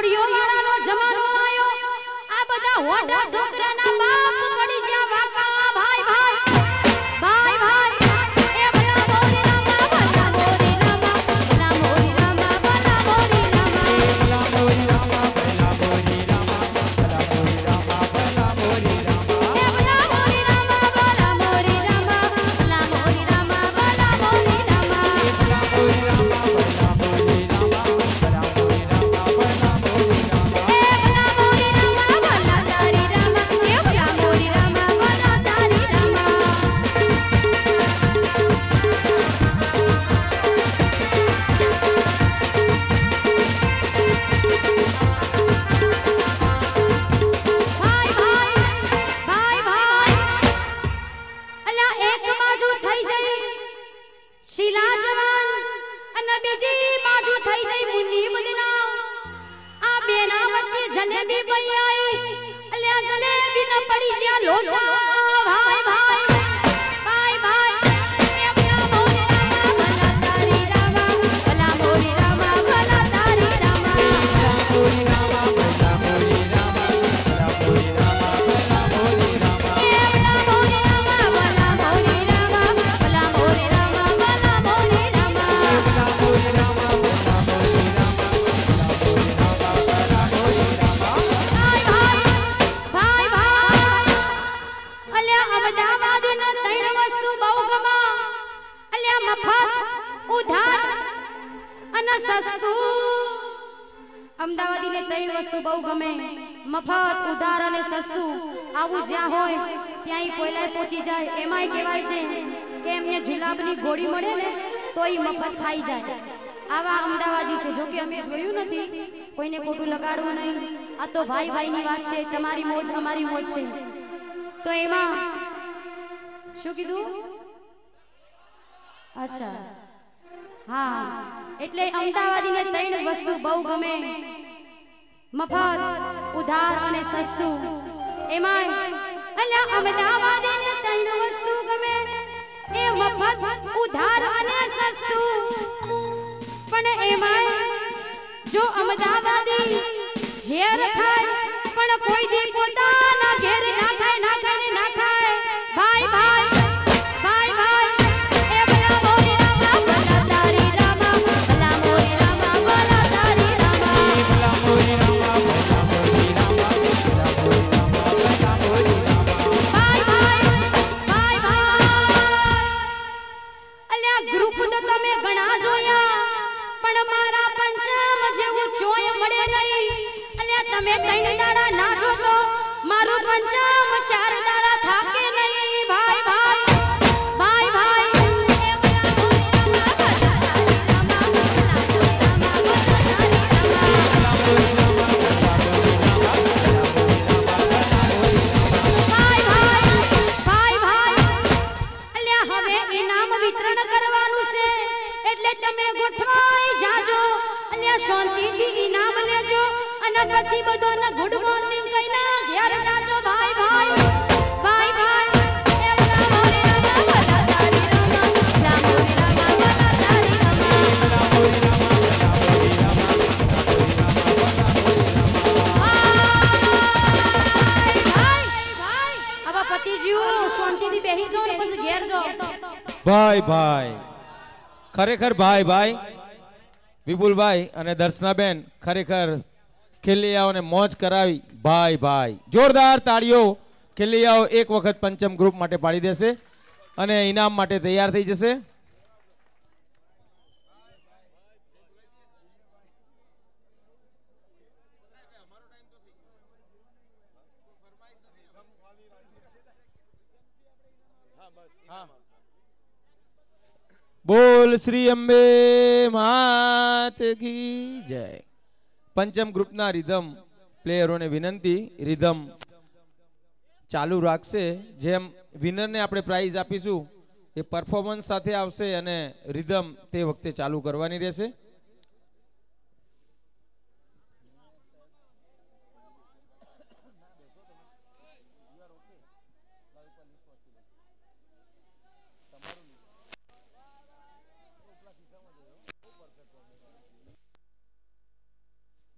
સોડિયો વાળાનો જમાનો આયો આ બધા હોડા છોકરાના બાપ પડી ગયા વાકા ભાઈ ભાઈ ભાઈ ભાઈ એ ભલા મોરી રામા ભલા મોરી રામા ભલા મોરી રામા ભલા મોરી રામા ભલા મોરી રામા ભલા મોરી રામા ભલા મોરી રામા ભલા મોરી રામા એ ભલા મોરી રામા ભલા મોરી રામા ભલા મોરી રામા ભલા મોરી રામા ભલા મોરી રામા ભલા મોરી રામા ભલા મોરી રામા ભલા મોરી રામા એ ભલા મોરી રામા ભલા તારી રામા એ ભલા મોરી રામા ભલા તારી રામા ભાઈ ભાઈ ભાઈ ભાઈ અલા એક બાજુ થઈ જઈ શીલા જવાન અને બીજી બાજુ થઈ જઈ મુન્ની બદના આ બેના વચ્ચે જલેબી પઈ આઈ અલ્યા જલેબી ન પડી જ્યાં લોચા ભાઈ ભાઈ ભાઈ ભાઈ એ ભલા મોરી રામા ભલા તારી રામા ભલા મોરી રામા ભલા તારી રામા ભલા મોરી રામા ભલા મોરી રામા ભલા મોરી રામા ભલા મોરી રામા એ ભલા મોરી રામા ભલા મોરી રામા ભલા મોરી રામા ભલા મોરી રામા ભલા મોરી રામા ભલા મોરી રામા ભલા મોરી રામા ભલા મોરી રામા ભાઈ ભાઈ અલ્યા અમદાવાદીના ત્રણ વસ્તુ બહુ ગમા અલ્યા મફત ઉધાર અને સસ્તું અમદાવાદીને ત્રણ વસ્તુ બહુ ગમે મફત ઉધાર અને સસ્તું આવું જ્યાં હોય ત્યાં ઈ કોઈલાય પહોંચી જાય એમાંય કહેવાય છે કે એમને જુલાબની ગોળી મળે ને તો ઈ મફત ખાઈ જાય આવા અમદાવાદી છે જો કે અમે જોયું નથી કોઈને ખોટું લગાડવું નહીં આ તો ભાઈ ભાઈની વાત છે તમારી મોજ અમારી મોજ છે તો એમાં શું કીધું અચ્છા હા એટલે અમદાવાદીને ત્રણ વસ્તુ બહુ ગમે મફત ઉધાર અને સસ્તું એમાં અલ્યા અમદાવાદીને ત્રણ વસ્તુ ગમે એ મફત ઉધાર અને સસ્તું પણ એમાં જો અમદાવાદી ઝેર ખાય પણ કોઈ દી પોતાના ઘેર ના ખાય ના ખાય ને ના ખાય ભાઈ ભાઈ ભાઈ ભાઈ એ ભલા મોરી રામા ભલા તારી રામા ભલા મોરી રામા ભલા તારી રામા ભલા મોરી રામા ભલા મોરી રામા ભલા મોરી રામા ભલા મોરી રામા ભાઈ ભાઈ ભાઈ ભાઈ અલ્યા ગ્રુપ તો તમે ઘણા જોયા પણ મારા પંચમ જેવું ચોય મળે નહીં અલ્યા તમે ત્રણ દાડા ના જોતો મારું પંચમ ચાર દાડા થાકે નહીં ભાઈ ભાઈ ભાઈ ભાઈ એ ભલા મોરી રામા ભલા તારી રામા ભલા મોરી રામા ભલા તારી રામા ભલા મોરી રામા ભલા મોરી રામા ભલા મોરી રામા ભલા મોરી રામા ભાઈ ભાઈ ભાઈ ભાઈ અલ્યા હવે ઇનામ વિતરણ કરવાનું છે એટલે તમે ગોઠવાઈ જાજો અલ્યા શાંતિથી ઇનામ લેજો અને પછી બધાને ગુડ મોર્નિંગ કહીને ઘેર જાજો ભાઈ ભાઈ ભાઈ ભાઈ એ ભલા મોરી રામા ભલા તારી રામા ભલા મોરી રામા ભલા તારી રામા ભલા મોરી રામા ભલા મોરી રામા ભલા મોરી રામા ભાઈ હવે પતિ જીવો શાંતિથી બેહી જાઓ ને પછી ઘેર જાઓ ભાઈ ભાઈ ખરેખર ભાઈ ભાઈ વિપુલભાઈ અને દર્શનાબેન ખરેખર ખેલૈયાઓને મોજ કરાવી ભાઈ ભાઈ જોરદાર તાળીઓ ખેલૈયાઓ એક વખત પંચમ ગ્રુપ માટે પાડી દેશે અને ઇનામ માટે તૈયાર થઈ જશે બોલ શ્રી અંબે માત કી જય પંચમ ગ્રુપના રિધમ પ્લેયરોને વિનંતી રિધમ ચાલુ રાખશે જેમ વિનરને આપણે પ્રાઇઝ આપીશું એ પરફોર્મન્સ સાથે આવશે અને રિધમ તે વખતે ચાલુ કરવાની રહેશે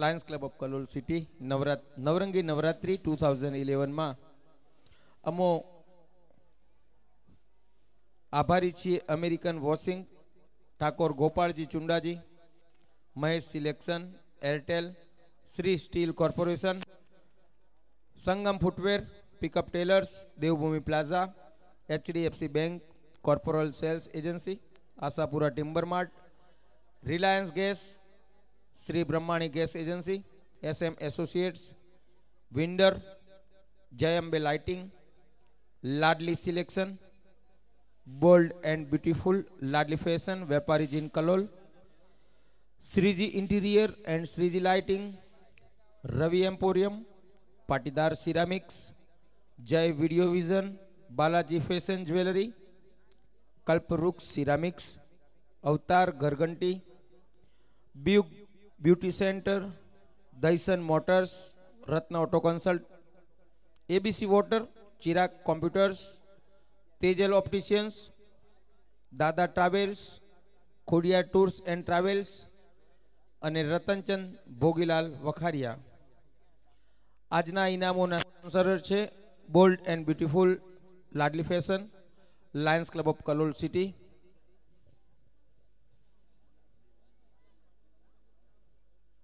lions club of Kalol city Navrangi Navratri 2011 અમો આભારી છીએ American washing Thakor Gopalji Chundaji, Mahesh selection, Airtel, Shri steel corporation, Sangam footwear, pickup tailors, Devbhoomi plaza, HDFC bank, corporal sales agency, Ashapura timber mart, Reliance gas, Shri Brahmani gas agency, SM associates, winder, Jai Ambe lighting, Ladli selection, bold and beautiful Ladli fashion, વેપારી જીન Kalol, Shreeji interior and Shreeji lighting, Ravi emporium, Patidar ceramics, Jai video vision, Balaji fashion jewellery, Kalpavriksha ceramics, Avatar ઘરઘંટી, બ્યુગ beauty centre, દૈસન motors, Ratna auto consult, ABC water, Chirag computers, Tejal opticians, Dada travels, Khodiya tours and travels અને રતનચંદ ભોગીલાલ વખારિયા. આજના ઇનામોના sponsor છે bold and beautiful Ladli fashion, lions club of Kalol city.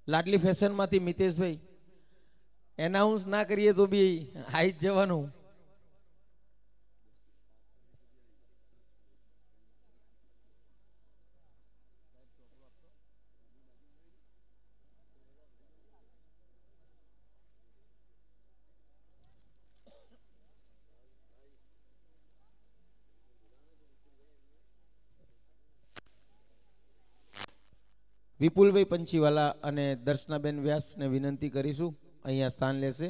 Ladli ફેશનમાંથી મિતેશભાઈ announce ના કરીએ તો બી આવી જ જવાનું. વિપુલભાઈ પંચીવાલા અને દર્શનાબેન વ્યાસને વિનંતી કરીશું અહીંયા સ્થાન લેશે.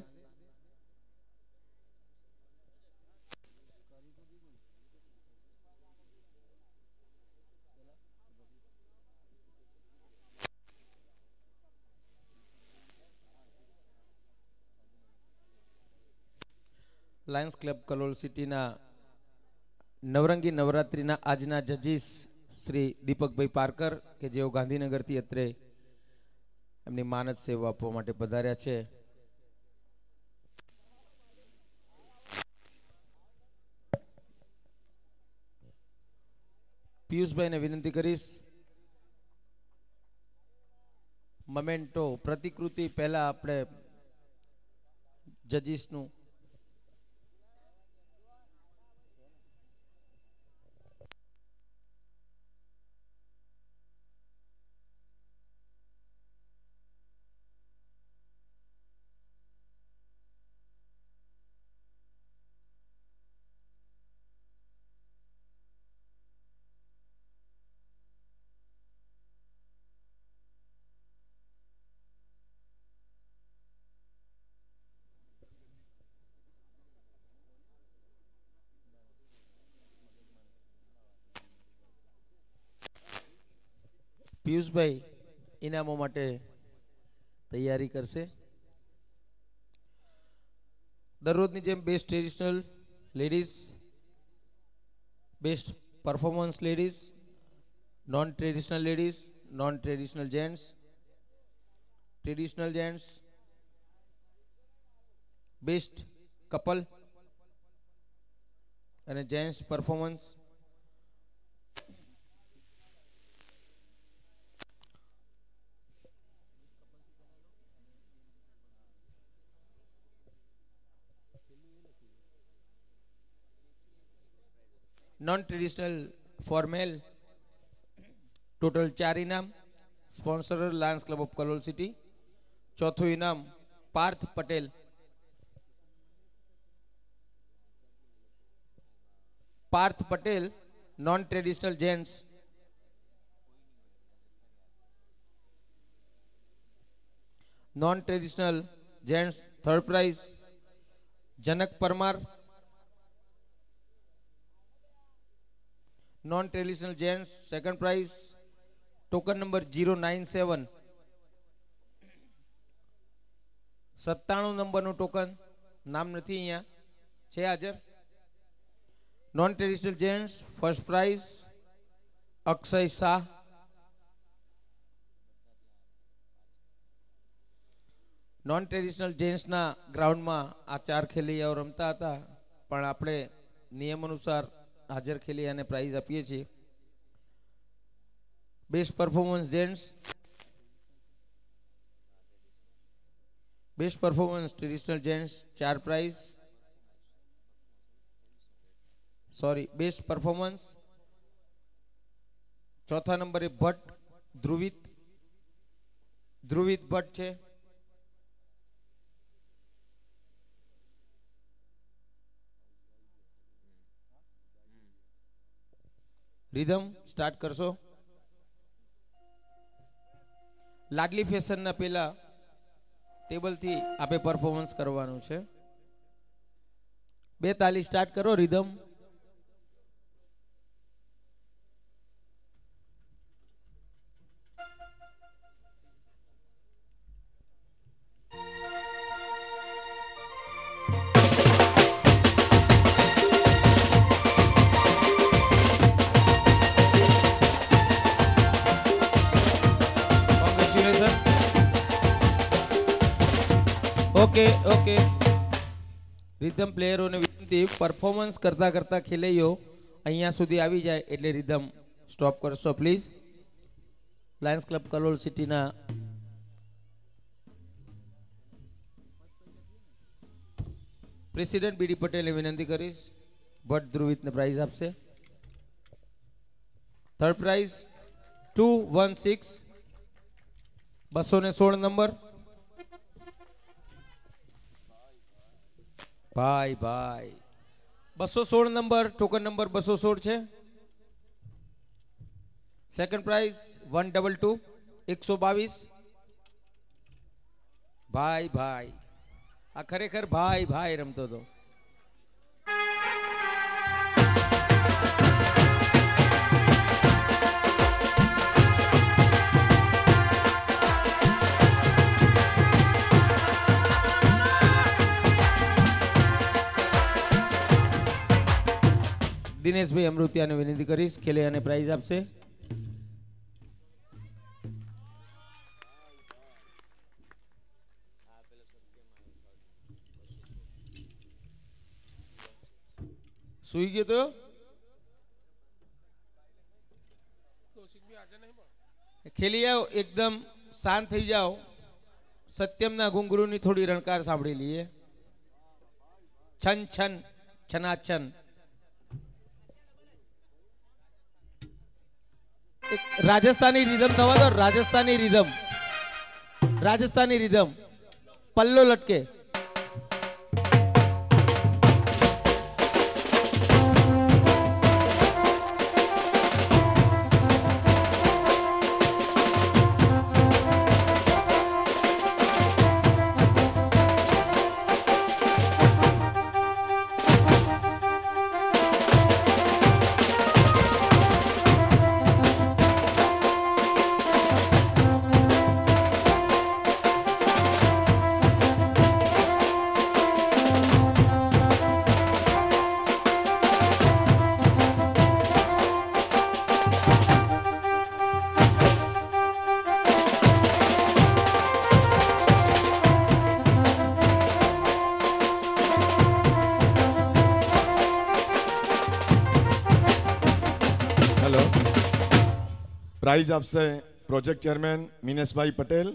લાયન્સ ક્લબ કલોલ સિટીના નવરંગી નવરાત્રિના આજના જજીસ શ્રી દીપકભાઈ પારકર કે જેઓ ગાંધીનગરથી અત્રે એમની માનદ સેવા આપવા માટે પધાર્યા છે. પિયુષભાઈને વિનંતી કરીશ મોમેન્ટો પ્રતિકૃતિ પહેલા આપણે જજીસનું પિયુષભાઈ ઇનામો માટે તૈયારી કરશે. દરરોજની જેમ best traditional ladies, best performance ladies, non traditional ladies, non traditional gents, traditional gents, best couple અને gents performance. Non traditional for male total 4 ઇનામ. Sponsor lions club of Kalol city. ચોથું ઇનામ Parth Patel. Parth Patel non traditional gents. Non traditional gents third prize Janak Parmar. Non traditional gents second prize token number 097. 97 નંબરનું token, નામ નથી અહીંયા, છે હાજર. Non traditional gents first prize Akshay Shah. Non traditional જેન્ટ્સના ગ્રાઉન્ડમાં આ 4 ખેલૈયાઓ રમતા હતા, પણ આપણે નિયમ અનુસાર હાજર ખેલૈયાને પ્રાઇઝ આપીએ છીએ. Best performance gents, best performance traditional gents 4 prize. Sorry, best performance ચોથા નંબરે ભટ્ટ ધ્રુવિત ભટ્ટ છે. રિધમ સ્ટાર્ટ કરશો. લાડલી ફેશનના પેલા ટેબલથી આપે પરફોર્મન્સ કરવાનું છે. 2 તાલી સ્ટાર્ટ કરો. Rhythm okay. રિધમ પ્લેયરોને વિનંતી, પરફોર્મન્સ કરતા કરતા ખેલૈયો અહીંયા સુધી આવી જાય એટલે રિધમ સ્ટોપ કરશો પ્લીઝ. લાયન્સ ક્લબ કલોલ સિટીના પ્રેસિડેન્ટ બીડી પટેલને વિનંતી કરીશ, ભટ્ટ ધ્રુવિતને પ્રાઇઝ આપશે. Third price 216 216 number. ભાઈ 216 નંબર, ટોકન નંબર 216 છે. Second prize 122 122. ભાઈ આ ખરેખર ભાઈ રમતો હતો. દિનેશભાઈ અમૃતિયાને વિનંતી કરીશ, ખેલૈયાને પ્રાઇઝ આપશે. સુઈ ગયો તો ખેલૈયાઓ એકદમ શાંત થઈ જાઓ. સત્યમના ઘુંઘરુની થોડી રણકાર સાંભળી લઈએ. છન છન છનાછન. રાજસ્થાની રિધમ થવા દો. રાજસ્થાની રિધમ પલ્લો લટકે. પ્રાઇઝ આપશે પ્રોજેક્ટ ચેરમેન મિનેશભાઈ પટેલ.